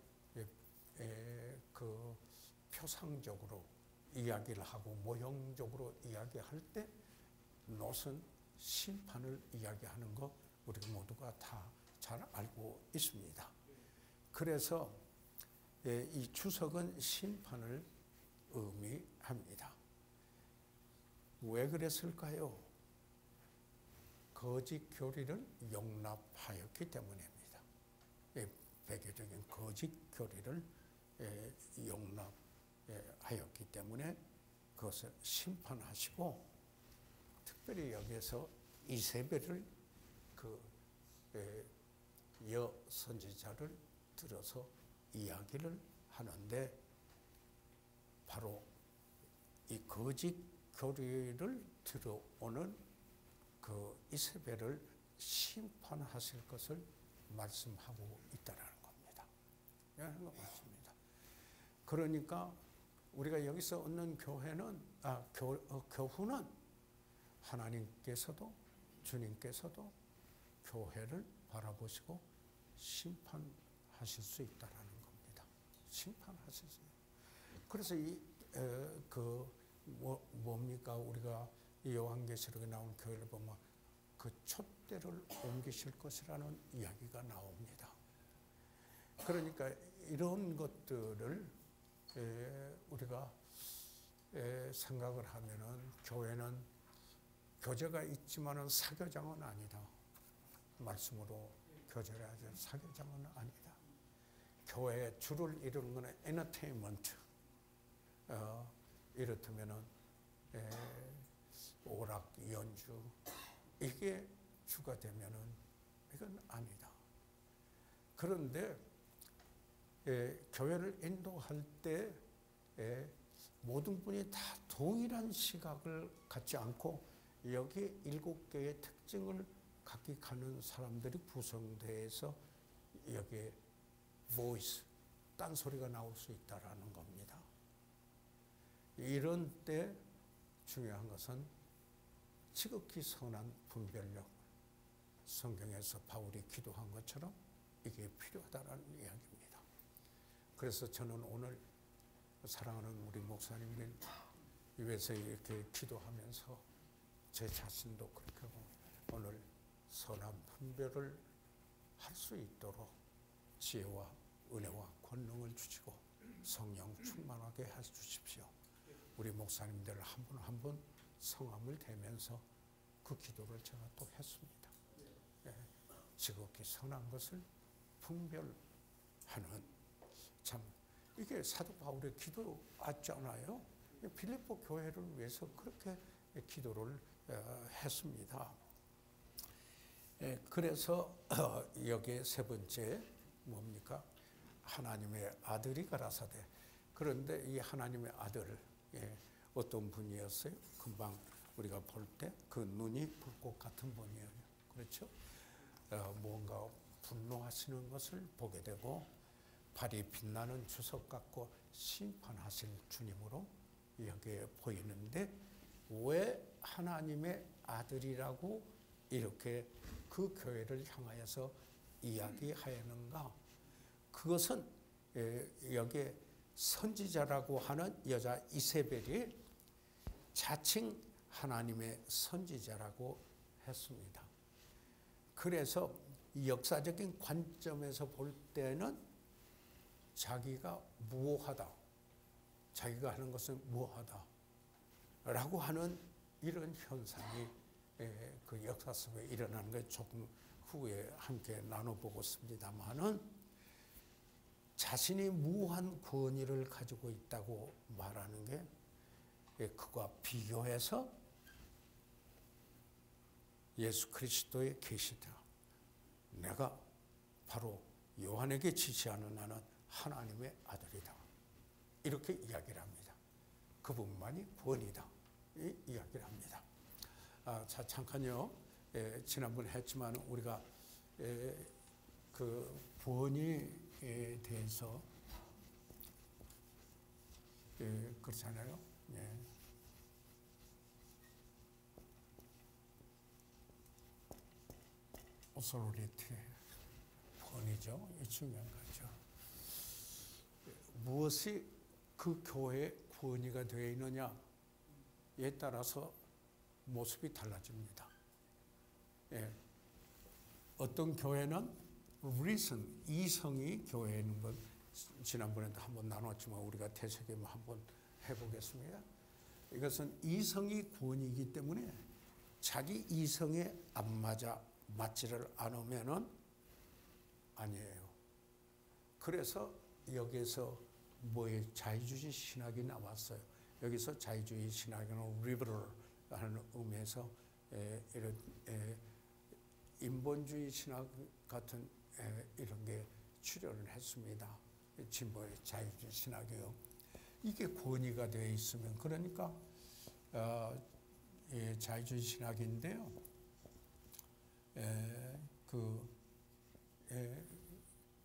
그 표상적으로 이야기를 하고 모형적으로 이야기할 때 놋은 심판을 이야기하는 거 우리 모두가 다 잘 알고 있습니다. 그래서 이 주석은 심판을 의미합니다. 왜 그랬을까요? 거짓 교리를 용납하였기 때문입니다. 배교적인 거짓 교리를 용납하였기 때문에 그것을 심판하시고 특별히 여기에서 이세벨을 그 여선지자를 들어서 이야기를 하는데 바로 이 거짓 교리를 들어오는 그 이세벨을 심판하실 것을 말씀하고 있다는 겁니다. 이런 거 맞습니다. 그러니까 우리가 여기서 얻는 교회는 교훈은 하나님께서도 주님께서도 교회를 바라보시고 심판하실 수 있다라는 겁니다. 심판하실 수. 그래서 뭡니까 우리가 이 요한계시록에 나온 교회를 보면 그 촛대를 옮기실 것이라는 이야기가 나옵니다. 그러니까 이런 것들을 우리가 생각을 하면은 교회는 교제가 있지만은 사교장은 아니다. 말씀으로 교제를 하죠. 사교장은 아니다. 교회의 주를 이루는 것은 엔터테인먼트. 이렇다면은 오락 연주 이게 주가 되면은 이건 아니다. 그런데 교회를 인도할 때 모든 분이 다 동일한 시각을 갖지 않고 여기 7개의 특징을 갖게 가는 사람들이 구성돼서 여기에 보이스, 딴소리가 나올 수 있다라는 겁니다. 이런 때 중요한 것은 지극히 선한 분별력, 성경에서 바울이 기도한 것처럼 이게 필요하다는 이야기입니다. 그래서 저는 오늘 사랑하는 우리 목사님들 위해서 이렇게 기도하면서 제 자신도 그렇게 하고 오늘 선한 분별을 할 수 있도록 지혜와 은혜와 권능을 주시고 성령 충만하게 해 주십시오. 우리 목사님들 한 분 한 분 성함을 대면서 그 기도를 제가 또 했습니다. 예, 지극히 선한 것을 분별하는, 참 이게 사도 바울의 기도 같잖아요. 빌립보 교회를 위해서 그렇게 기도를 했습니다. 그래서 여기에 세 번째 뭡니까? 하나님의 아들이 가라사대. 그런데 이 하나님의 아들, 어떤 분이었어요? 금방 우리가 볼 때 그 눈이 불꽃 같은 분이에요. 그렇죠? 뭔가 분노하시는 것을 보게 되고 발이 빛나는 주석 같고 심판하실 주님으로 여기에 보이는데, 왜 하나님의 아들이라고 이렇게 그 교회를 향하여서 이야기하였는가? 그것은 여기에 선지자라고 하는 여자 이세벨이 자칭 하나님의 선지자라고 했습니다. 그래서 역사적인 관점에서 볼 때는 자기가 무오하다, 자기가 하는 것은 무오하다 라고 하는 이런 현상이 그 역사 속에 일어나는 걸 조금 후에 함께 나눠보고 있습니다만은, 자신이 무한 권위를 가지고 있다고 말하는 게 그와 비교해서 예수 그리스도의 계시다, 내가 바로 요한에게 지시하는 나는 하나님의 아들이다, 이렇게 이야기를 합니다. 그분만이 권위다, 이 이야기를 합니다. 자, 잠깐요. 지난번에 했지만 우리가 그 권위에 대해서 그렇잖아요. 오소리티, 권위죠. 이 중요한 거죠. 무엇이 그 교회의 권위가 되어 있느냐에 따라서 모습이 달라집니다. 어떤 교회는 reason, 이성이 교회에 있는 건 지난번에도 한번 나눴지만 우리가 되새김을 한번 해보겠습니다. 이것은 이성이 권위이기 때문에 자기 이성에 안 맞지를 않으면은 아니에요. 그래서 여기에서 뭐의 자유주의 신학이 나왔어요. 여기서 자유주의 신학은 liberal 하는 의미에서 이런 인본주의 신학 같은 이런 게 출현을 했습니다. 진보의 자유주의 신학이요. 이게 권위가 되어 있으면, 그러니까 자유주의 신학인데요.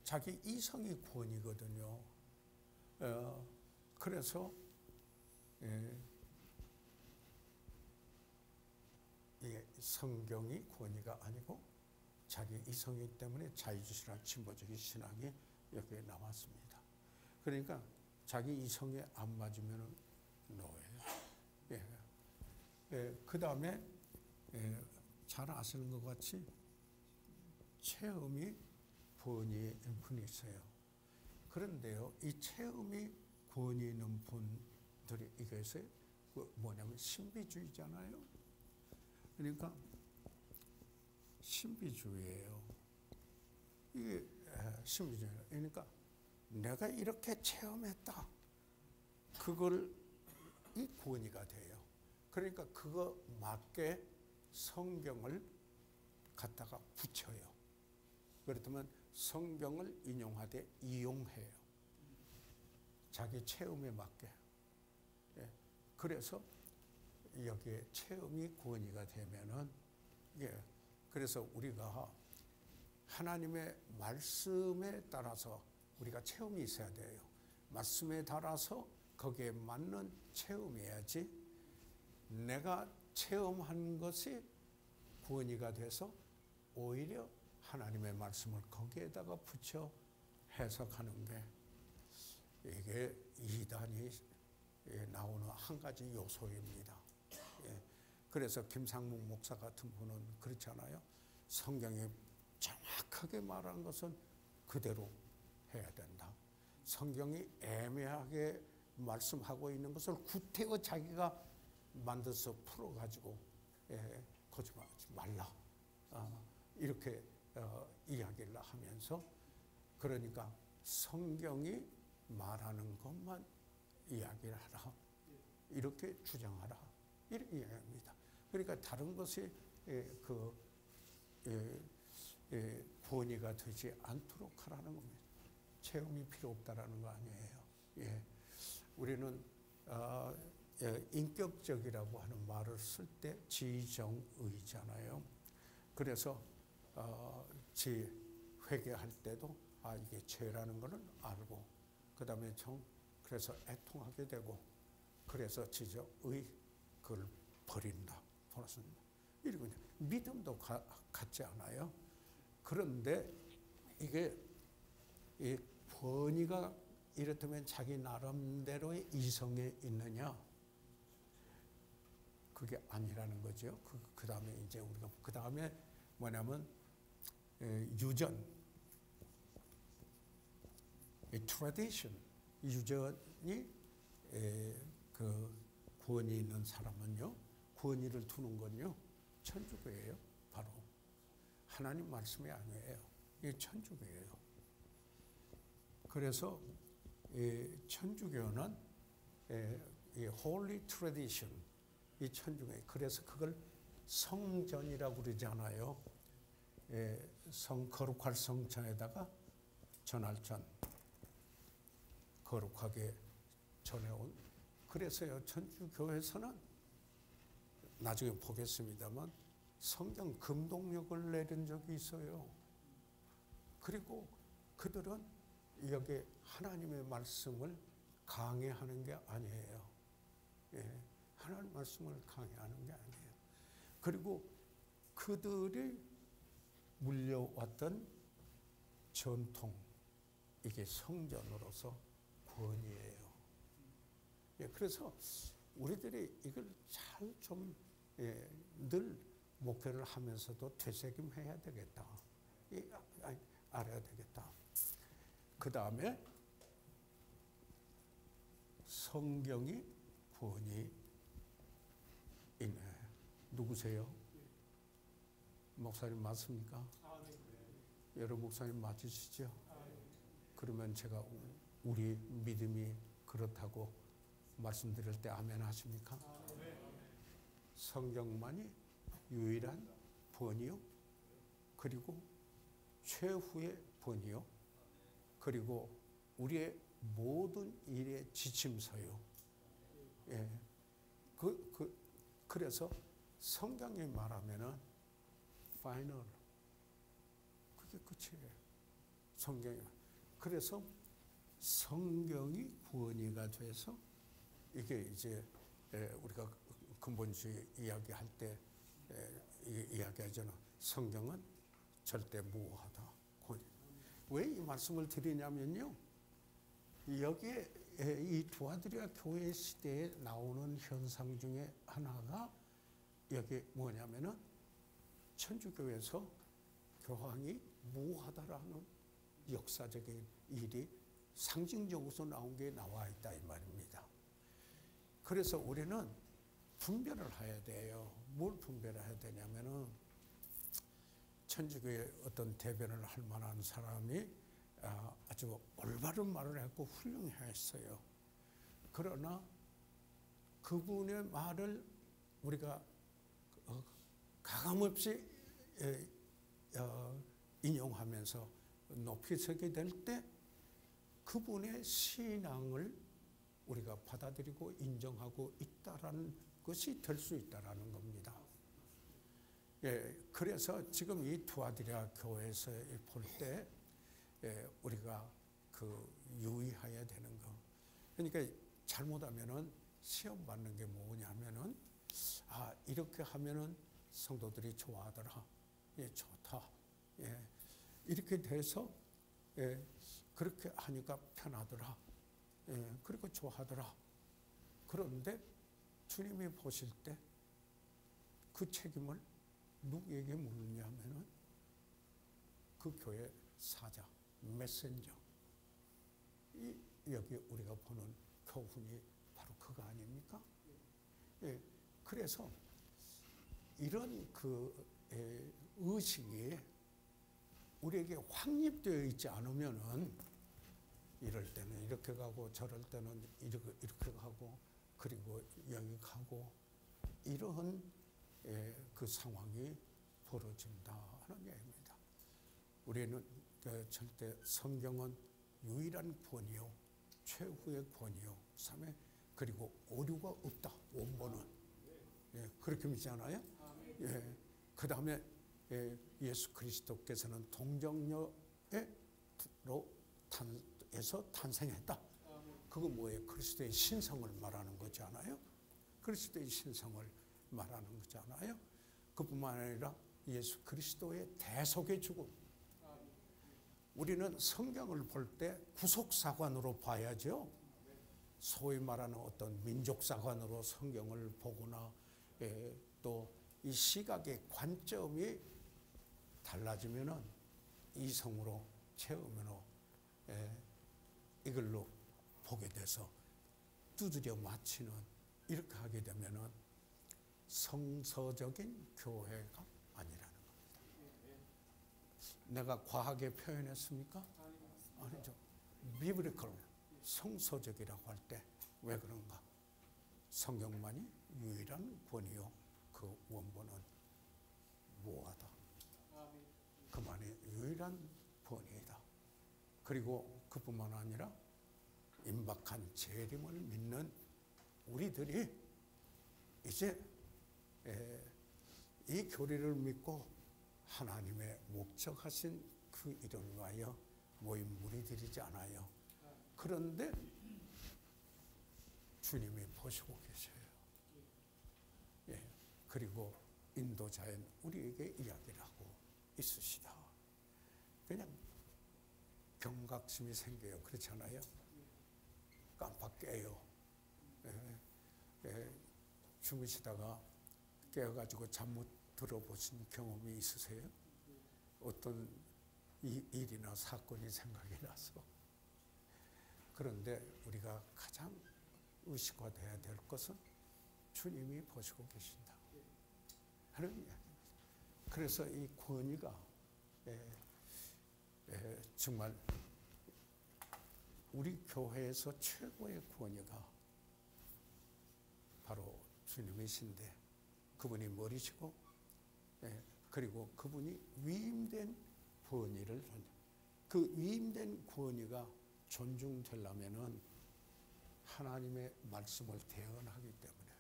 자기 이성이 권위거든요. 그래서 성경이 권위가 아니고 자기 이성이기 때문에 자유주의 신학, 진보적인 신학이 여기에 나왔습니다. 그러니까 자기 이성에 안 맞으면 노예요. 그 다음에 잘 아시는 것 같이 체험이 권위에 분이 있어요. 그런데요, 이 체험이 권위 있는 분들이 이것이 뭐냐면 신비주의잖아요. 그러니까 신비주의예요. 이게 신비주의예요. 그러니까 내가 이렇게 체험했다, 그걸 이 권위가 돼요. 그러니까 그거 맞게 성경을 갖다가 붙여요. 그렇다면 성경을 인용하되 이용해요. 자기 체험에 맞게. 그래서 여기에 체험이 권위가 되면은, 그래서 우리가 하나님의 말씀에 따라서 우리가 체험이 있어야 돼요. 말씀에 따라서 거기에 맞는 체험이어야지 내가 체험한 것이 권위가 돼서 오히려 하나님의 말씀을 거기에다가 붙여 해석하는 게, 이게 이단이 나오는 한 가지 요소입니다. 그래서 김상묵 목사 같은 분은 그렇잖아요. 성경이 정확하게 말한 것은 그대로 해야 된다. 성경이 애매하게 말씀하고 있는 것을 구태여 자기가 만들어서 풀어가지고 거짓말하지 말라. 이렇게 이야기를 하면서 그러니까 성경이 말하는 것만 이야기를 하라. 이렇게 주장하라. 이런 이야기입니다. 그러니까 다른 것이 권위가 되지 않도록 하라는 겁니다. 체험이 필요 없다라는 거 아니에요. 예. 우리는 인격적이라고 하는 말을 쓸 때 지정의잖아요. 그래서 회개할 때도 이게 죄라는 거는 알고 그다음에 그래서 애통하게 되고 그래서 지정의 그걸 버린다. 이러고 믿음도 같지 않아요. 그런데 이게 이 권위가 이렇다면 자기 나름대로의 이성에 있느냐? 그게 아니라는 거죠. 그 다음에 이제 우리가 그 다음에 뭐냐면 유전, 트래디션, 유전이 그 권위 있는 사람은요, 권위를 두는 건요, 천주교예요. 바로 하나님 말씀이 아니에요. 이게 천주교예요. 그래서 천주교는 이 holy tradition, 이 천주교, 그래서 그걸 성전이라고 그러잖아요. 거룩할 성전에다가 전할전 거룩하게 전해온. 그래서요, 천주교에서는 나중에 보겠습니다만 성경 금동력을 내린 적이 있어요. 그리고 그들은 여기 하나님의 말씀을 강해하는 게 아니에요. 하나님 말씀을 강해하는 게 아니에요. 그리고 그들이 물려왔던 전통, 이게 성전으로서 권위예요. 그래서 우리들이 이걸 잘 좀 늘 목회를 하면서도 되새김해야 되겠다. 알아야 되겠다. 그 다음에 성경이 권위 있네. 누구세요? 목사님 맞습니까? 여러분 목사님 맞으시죠? 그러면 제가 우리 믿음이 그렇다고 말씀드릴 때 아멘 하십니까? 성경만이 유일한 본이요. 그리고 최후의 본이요. 그리고 우리의 모든 일의 지침서요. 그래서 성경이 말하면은 파이널. 그게 끝이에요. 성경이. 그래서 성경이 권위가 돼서 이게 이제 우리가 근본주의 이야기할 때 이야기하잖아. 성경은 절대 무효하다. 왜 이 말씀을 드리냐면요. 여기에 이 두아드리아 교회 시대에 나오는 현상 중에 하나가 여기 뭐냐면은 천주교에서 교황이 무효하다라는 역사적인 일이 상징적으로 나온 게 나와 있다 이 말입니다. 그래서 우리는 분별을 해야 돼요. 뭘 분별해야 되냐면은 천주교의 어떤 대변을 할 만한 사람이 아주 올바른 말을 했고 훌륭했어요. 그러나 그분의 말을 우리가 가감없이 인용하면서 높이 서게 될 때 그분의 신앙을 우리가 받아들이고 인정하고 있다라는 것이 될 수 있다라는 겁니다. 그래서 지금 이 두아드리아 교회에서 볼 때 우리가 유의해야 되는 거. 그러니까 잘못하면은 시험 받는 게 뭐냐면은 이렇게 하면은 성도들이 좋아하더라. 좋다. 이렇게 돼서 그렇게 하니까 편하더라. 그리고 좋아하더라. 그런데 주님이 보실 때 그 책임을 누구에게 묻느냐 하면은 그 교회 사자, 메신저. 여기 우리가 보는 교훈이 바로 그거 아닙니까? 예, 그래서 이런 의식이 우리에게 확립되어 있지 않으면은 이럴 때는 이렇게 가고 저럴 때는 이렇게 가고 그리고 여기 가고 이런 그 상황이 벌어진다 하는 얘기입니다. 우리는 절대 성경은 유일한 권위요, 최후의 권위요, 3회 그리고 오류가 없다. 원본은 그렇게 믿잖아요. 예, 그 다음에 예수 그리스도께서는 동정녀에서 탄생했다. 그건 뭐예요? 그리스도의 신성을 말하는 거잖아요. 그리스도의 신성을 말하는 거잖아요. 그뿐만 아니라 예수 그리스도의 대속의 죽음. 우리는 성경을 볼 때 구속사관으로 봐야죠. 소위 말하는 어떤 민족사관으로 성경을 보거나 또 이 시각의 관점이 달라지면은 이성으로 체험으로 이걸로 보게 돼서 두드려 맞히는 이렇게 하게 되면은 성서적인 교회가 아니라는 겁니다. 내가 과하게 표현했습니까? 아니죠. 비브리컬, 성서적이라고 할 때 왜 그런가? 성경만이 유일한 권위요. 그 원본은 무하다. 그만이 유일한 권위이다. 그리고 그뿐만 아니라 임박한 재림을 믿는 우리들이 이제 이 교리를 믿고 하나님의 목적하신 그 일을 위하여 모인 무리들이지 않아요. 그런데 주님이 보시고 계셔요. 예. 그리고 인도자인 우리에게 이야기를 하고 있으시다. 그냥 경각심이 생겨요. 그렇잖아요. 깜빡 깨요. 주무시다가 깨어가지고 잠 못 들어보신 경험이 있으세요? 어떤 일이나 사건이 생각이 나서. 그런데 우리가 가장 의식화돼야 될 것은 주님이 보시고 계신다 하는 이야기입니다. 그래서 이 권위가 정말 우리 교회에서 최고의 권위가 바로 주님이신데 그분이 머리시고 그리고 그분이 위임된 권위를 그 위임된 권위가 존중되려면은 하나님의 말씀을 대언하기 때문에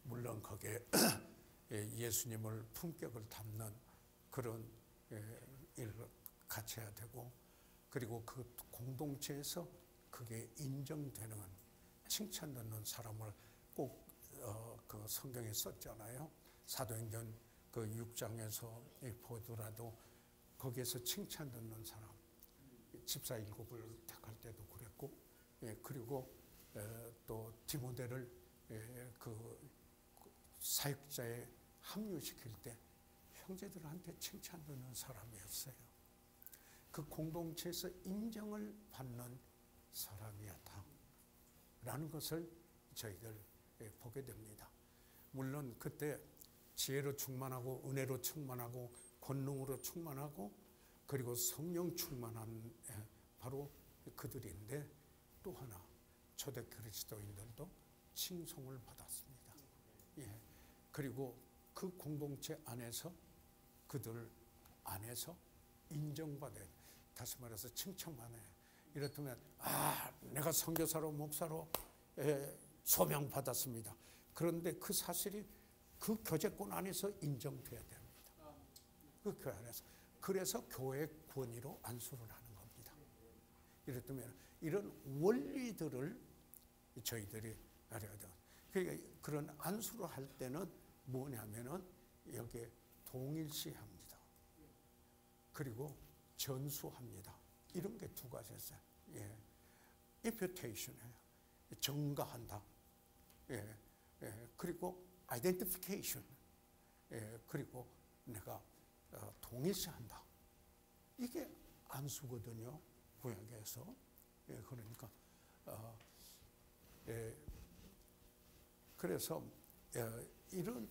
물론 거기에 예수님을 품격을 담는 그런 일을 같이 해야 되고 그리고 그 공동체에서 그게 인정되는 칭찬 듣는 사람을 꼭 그 성경에 썼잖아요. 사도행전 그 6장에서 보더라도 거기에서 칭찬 듣는 사람 집사 7을 택할 때도 그랬고 그리고 또 디모데를 그 사역자에 합류시킬 때 형제들한테 칭찬 듣는 사람이었어요. 그 공동체에서 인정을 받는 사람이었다 라는 것을 저희들 보게 됩니다. 물론 그때 지혜로 충만하고 은혜로 충만하고 권능으로 충만하고 그리고 성령 충만한 바로 그들인데 또 하나 초대 그리스도인들도 칭송을 받았습니다. 예. 그리고 그 공동체 안에서 그들 안에서 인정받아야 돼. 다시 말해서 칭찬받아야 돼. 이렇다면 내가 선교사로 목사로 소명 받았습니다. 그런데 그 사실이 그 교제권 안에서 인정돼야 됩니다. 그 교회 안에서. 그래서 교회 권위로 안수를 하는 겁니다. 이렇다면 이런 원리들을 저희들이 알아야 돼요. 그러니까 그런 안수를 할 때는 뭐냐면은 여기에 동일시합니다. 그리고 전수합니다. 이런 게 두 가지였어요. 예. imputation, 정가한다. 예. 그리고 identification, 그리고 내가 동일시한다. 이게 안수거든요. 구약에서. 예, 그러니까 예, 그래서 이런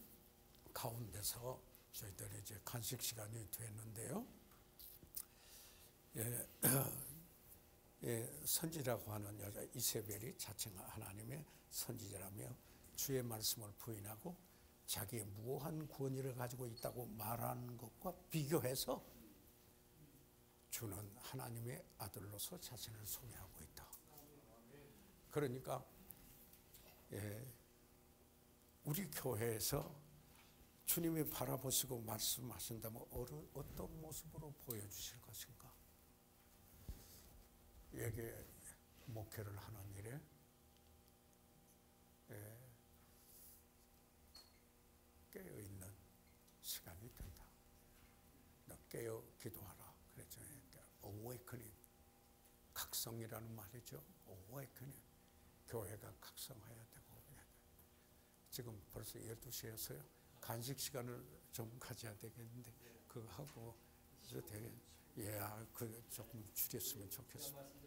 가운데서 저희들이 이제 간식 시간이 됐는데요. 예, 선지라고 하는 여자 이세벨이 자칭 하나님의 선지자라며 주의 말씀을 부인하고 자기의 무한 권위를 가지고 있다고 말하는 것과 비교해서 주는 하나님의 아들로서 자신을 소개하고 있다. 그러니까 우리 교회에서 주님이 바라보시고 말씀하신다면 어떤 모습으로 보여주실 것인가? 여기에 목회를 하는 일에 깨어있는 시간이 된다. 너 깨어 기도하라. 그랬죠. awakening, 각성이라는 말이죠. awakening, 교회가 각성해야 되고. 지금 벌써 12시여서요. 간식 시간을 좀 가져야 되겠는데 그거 하고 되게 조금 줄였으면 좋겠습니다.